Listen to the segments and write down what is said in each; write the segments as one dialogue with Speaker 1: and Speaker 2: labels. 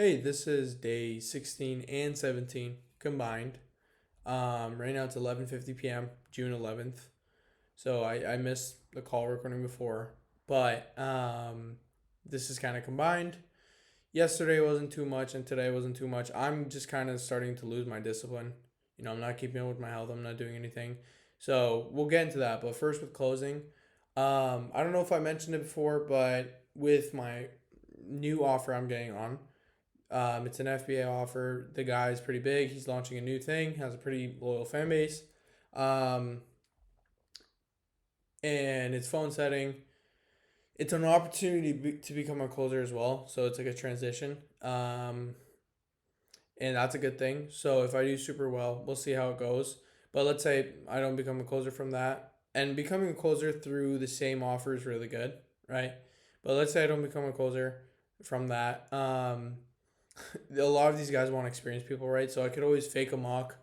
Speaker 1: Hey, this is day 16 and 17 combined. Right now it's 11:50 p.m., June 11th. So I missed the call recording before, but this is kind of combined. Yesterday wasn't too much and today wasn't too much. I'm just kind of starting to lose my discipline. I'm not keeping up with my health. I'm not doing anything. So we'll get into that. But first, with closing, I don't know if I mentioned it before, but with my new offer I'm getting on, it's an FBA offer. The guy is pretty big. He's launching a new thing. Has a pretty loyal fan base, um, and it's phone setting. It's an opportunity to become a closer as well. So it's like a transition, and that's a good thing. So if I do super well, we'll see how it goes. But let's say I don't become a closer from that, and becoming a closer through the same offer is really good, right? But let's say I don't become a closer from that. A lot of these guys want experienced people, right? So I could always fake a mock,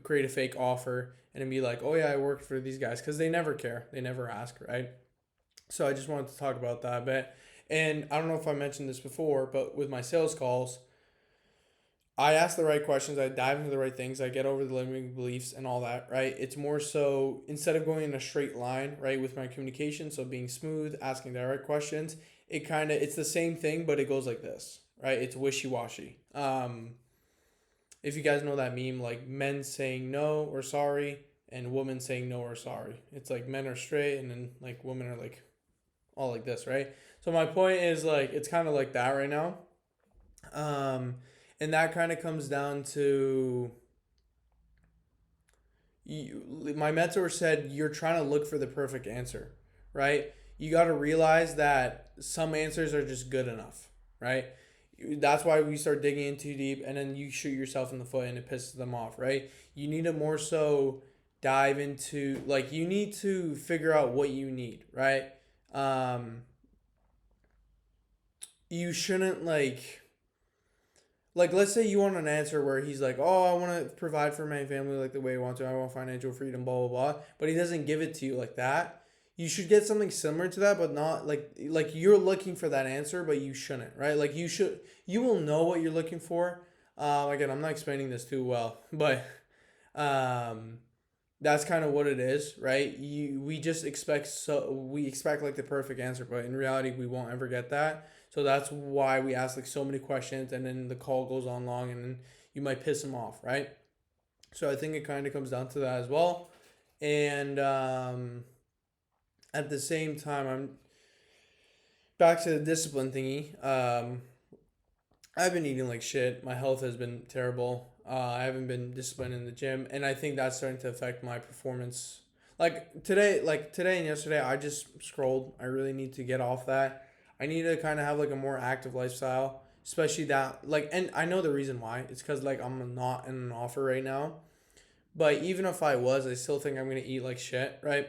Speaker 1: create a fake offer, and then be like, "Oh yeah, I worked for these guys," because they never care, they never ask, right? So I just wanted to talk about that a bit. And I don't know if I mentioned this before, but with my sales calls, I ask the right questions, I dive into the right things, I get over the limiting beliefs and all that, right? It's more so instead of going in a straight line, right, with my communication, so being smooth, asking the right questions, it's the same thing, but it goes like this, right? It's wishy washy. If you guys know that meme, like men saying no or sorry, and women saying no or sorry. It's like men are straight, and then like women are like all like this, right? So my point is like it's kind of like that right now. Um, and that kind of comes down to my mentor said you're trying to look for the perfect answer, right? You got to realize that some answers are just good enough, right? That's why we start digging in too deep, and then you shoot yourself in the foot and it pisses them off, right? You need to more so dive into, like, you need to figure out what you need, right? Um, you shouldn't like let's say you want an answer where he's like, "Oh, I want to provide for my family like the way I want to. I want financial freedom, blah blah blah," but he doesn't give it to you like that. You should get something similar to that, but not like you're looking for that answer, but you shouldn't, right? Like you will know what you're looking for. Again, I'm not explaining this too well, but um, that's kind of what it is, right? We expect like the perfect answer, but in reality we won't ever get that. So that's why we ask like so many questions, and then the call goes on long, and then you might piss them off, right? So I think it kind of comes down to that as well. And at the same time, I'm back to the discipline thingy. I've been eating like shit. My health has been terrible. I haven't been disciplined in the gym, and I think that's starting to affect my performance. Like today and yesterday, I just scrolled. I really need to get off that. I need to kind of have like a more active lifestyle, especially that like. And I know the reason why. It's because like I'm not in an offer right now. But even if I was, I still think I'm gonna eat like shit, right?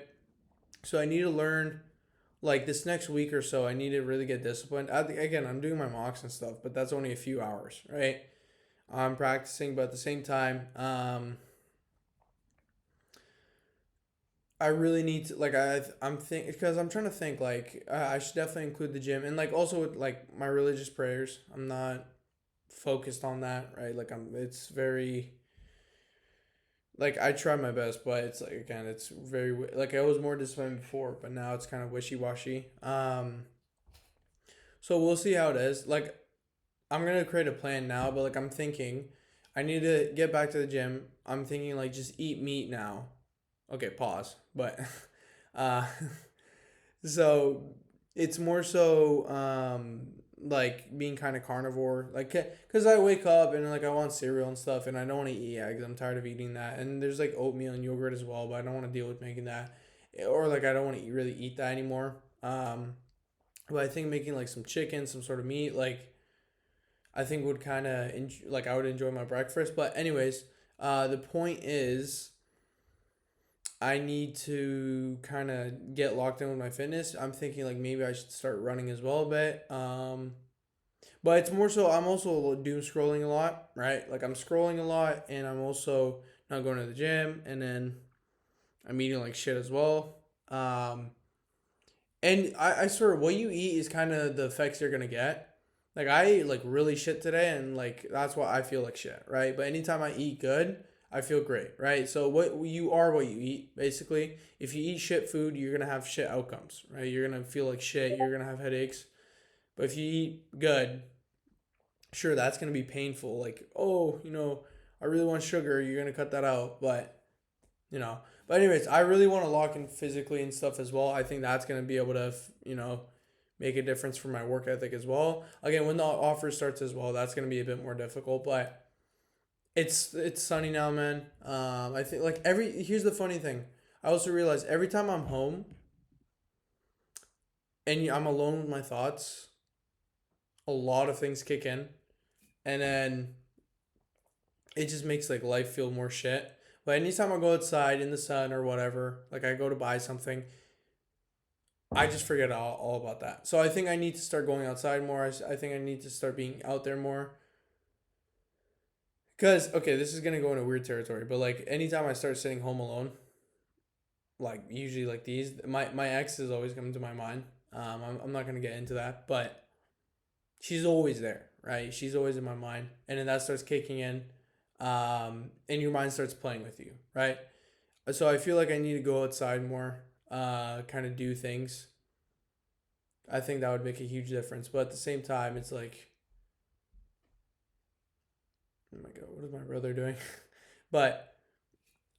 Speaker 1: So I need to learn like this next week or so. I need to really get disciplined. Again, I'm doing my mocks and stuff, but that's only a few hours, right? I'm practicing, but at the same time, I really need to like I'm think because I'm trying to think like I should definitely include the gym and like also with like my religious prayers. I'm not focused on that, right? Like it's very like I try my best, but it's like again, it's very like I was more disciplined before, but now it's kind of wishy washy. So we'll see how it is. Like I'm gonna create a plan now, but like I'm thinking, I need to get back to the gym. I'm thinking like just eat meat now. Okay, pause. But uh so it's more so like being kind of carnivore like because I wake up and like I want cereal and stuff and I don't want to eat eggs. I'm tired of eating that, and there's like oatmeal and yogurt as well, but I don't want to deal with making that, or like I don't want to really eat that anymore. But I think making like some chicken, some sort of meat, like I think would kind of like I would enjoy my breakfast. But anyways, the point is I need to kind of get locked in with my fitness. I'm thinking like maybe I should start running as well a bit. But it's more so I'm also doom scrolling a lot, right? Like I'm scrolling a lot, and I'm also not going to the gym, and then I'm eating like shit as well. And I swear, what you eat is kind of the effects you're gonna get. Like I ate like really shit today, and like that's why I feel like shit, right? But anytime I eat good, I feel great, right? So what you are, what you eat, basically. If you eat shit food, you're gonna have shit outcomes, right? You're gonna feel like shit. You're gonna have headaches. But if you eat good, sure, that's gonna be painful. Like, oh, I really want sugar. You're gonna cut that out, but you know. But anyways, I really want to lock in physically and stuff as well. I think that's gonna be able to, make a difference for my work ethic as well. Again, when the offer starts as well, that's gonna be a bit more difficult, but it's sunny now, man. I think like here's the funny thing. I also realize every time I'm home and I'm alone with my thoughts, a lot of things kick in, and then it just makes like life feel more shit. But anytime I go outside in the sun or whatever, like I go to buy something, I just forget all about that. So I think I need to start going outside more. I think I need to start being out there more. Because, okay, this is going to go into weird territory, but like anytime I start sitting home alone, like usually like these, my ex is always coming to my mind. I'm not going to get into that, but she's always there, right? She's always in my mind. And then that starts kicking in, and your mind starts playing with you, right? So I feel like I need to go outside more, kind of do things. I think that would make a huge difference. But at the same time, it's like, oh my God, what is my brother doing? But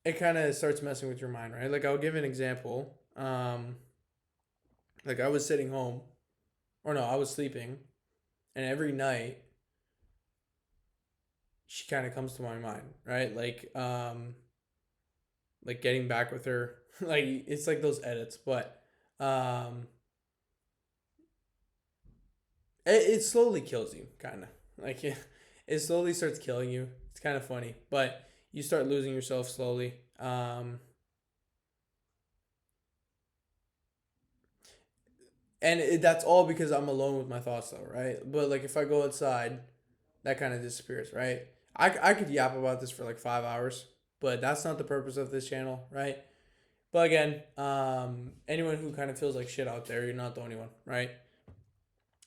Speaker 1: it kind of starts messing with your mind, right? Like I'll give an example. Like I was sitting home, or no, I was sleeping, and every night she kind of comes to my mind, right? Like getting back with her, like it's like those edits, but um, it slowly kills you, kind of like it slowly starts killing you. It's kind of funny, but you start losing yourself slowly. That's all because I'm alone with my thoughts, though, right? But like if I go outside, that kind of disappears, right? I could yap about this for like 5 hours, but that's not the purpose of this channel, right? But again, anyone who kind of feels like shit out there, you're not the only one, right?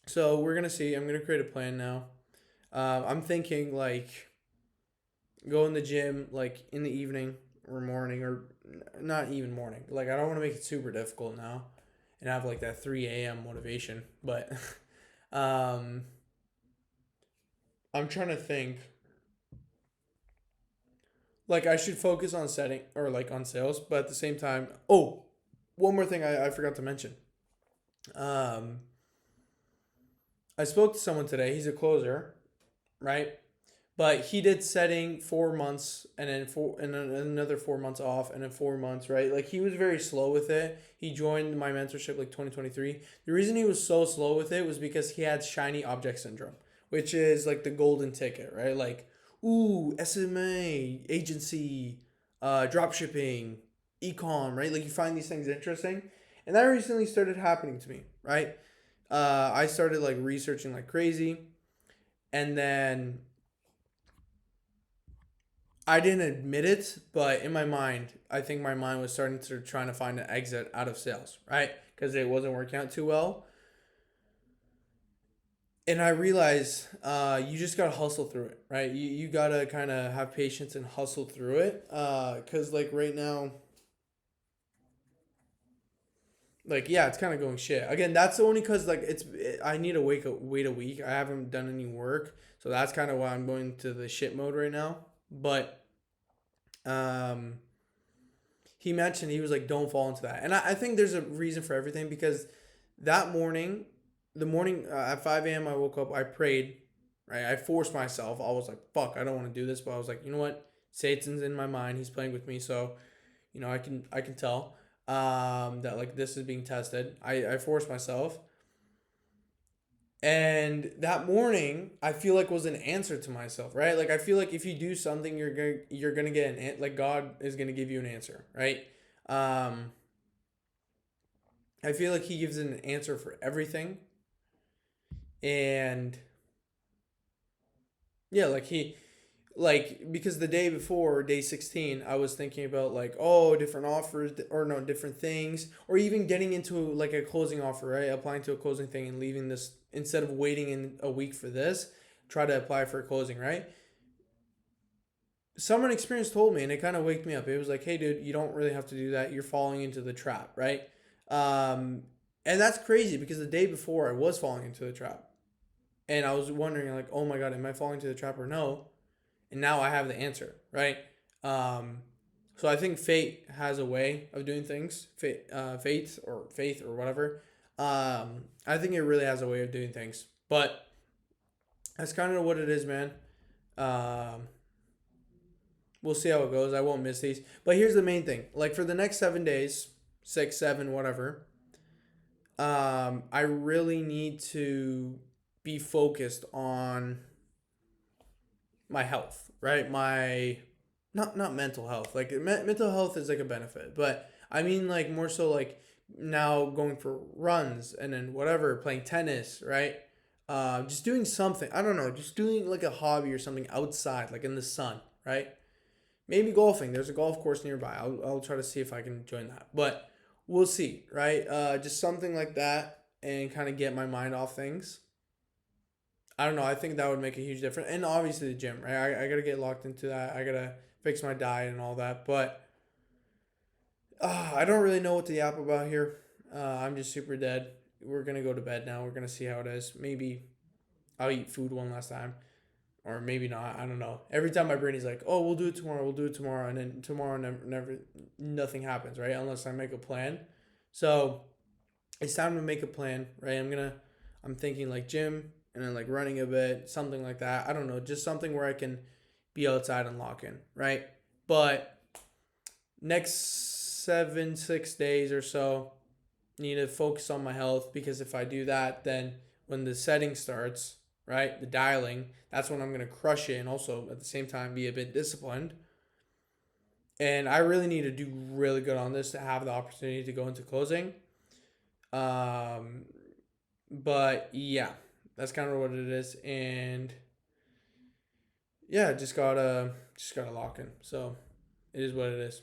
Speaker 1: So we're gonna see. I'm gonna create a plan now. I'm thinking like go in the gym like in the evening or morning or not even morning. Like I don't want to make it super difficult now and have like that 3 a.m. motivation, but um, I'm trying to think like I should focus on setting or like on sales, but at the same time, oh, one more thing I forgot to mention. Um, I spoke to someone today. He's a closer, right? But he did setting 4 months and then another 4 months off and then 4 months, right? Like he was very slow with it. He joined my mentorship like 2023. The reason he was so slow with it was because he had shiny object syndrome, which is like the golden ticket, right? Like, ooh, SMA, agency, drop shipping, ecom, right? Like you find these things interesting. And that recently started happening to me, right? I started like researching like crazy. And then I didn't admit it, but in my mind, I think my mind was starting to trying to find an exit out of sales, right? Because it wasn't working out too well. And I realized you just gotta hustle through it, right? You gotta kind of have patience and hustle through it. Cause like right now, like yeah, it's kind of going shit. Again, that's only cause like I need to wait a week. I haven't done any work, so that's kind of why I'm going to the shit mode right now. But um, he mentioned he was like, don't fall into that. And I think there's a reason for everything because that morning, the morning at 5 a.m., I woke up, I prayed, right? I forced myself. I was like, fuck, I don't want to do this. But I was like, you know what? Satan's in my mind. He's playing with me. So, I can tell that like this is being tested. I forced myself. And that morning, I feel like was an answer to myself, right? Like I feel like if you do something, you're gonna get like God is gonna give you an answer, right? Um, I feel like He gives an answer for everything, and yeah, like because the day before day 16 I was thinking about like oh different offers or no different things or even getting into like a closing offer, right? Applying to a closing thing and leaving this instead of waiting in a week for this, try to apply for closing, right? Someone experienced told me, and it kind of waked me up. It was like, hey, dude, you don't really have to do that. You're falling into the trap, right? Um, and that's crazy because the day before I was falling into the trap. And I was wondering, like, oh my God, am I falling into the trap or no? And now I have the answer, right? Um, so I think fate has a way of doing things, fate or faith or whatever. I think it really has a way of doing things, but that's kind of what it is, man. Um, we'll see how it goes. I won't miss these, but here's the main thing: like for the next 7 days, 6, 7, whatever. I really need to be focused on my health, right? My not mental health. Like mental health is like a benefit, but I mean like more so like now going for runs and then whatever, playing tennis, right? Just doing something. I don't know, just doing like a hobby or something outside, like in the sun, right? Maybe golfing. There's a golf course nearby. I'll try to see if I can join that, but we'll see, right? Just something like that and kind of get my mind off things. I don't know. I think that would make a huge difference. And obviously the gym, right? I got to get locked into that. I got to fix my diet and all that. But I don't really know what to yap about here. I'm just super dead. We're going to go to bed now. We're going to see how it is. Maybe I'll eat food one last time. Or maybe not. I don't know. Every time my brain is like, oh, we'll do it tomorrow. We'll do it tomorrow. And then tomorrow never nothing happens, right? Unless I make a plan. So it's time to make a plan, right? I'm thinking like gym and then like running a bit, something like that. I don't know, just something where I can be outside and lock in, right? But next 6 days or so, need to focus on my health because if I do that, then when the setting starts, right, the dialing, that's when I'm gonna crush it and also at the same time be a bit disciplined. And I really need to do really good on this to have the opportunity to go into closing. Um, but yeah, that's kind of what it is, and yeah, just gotta lock in. So it is what it is.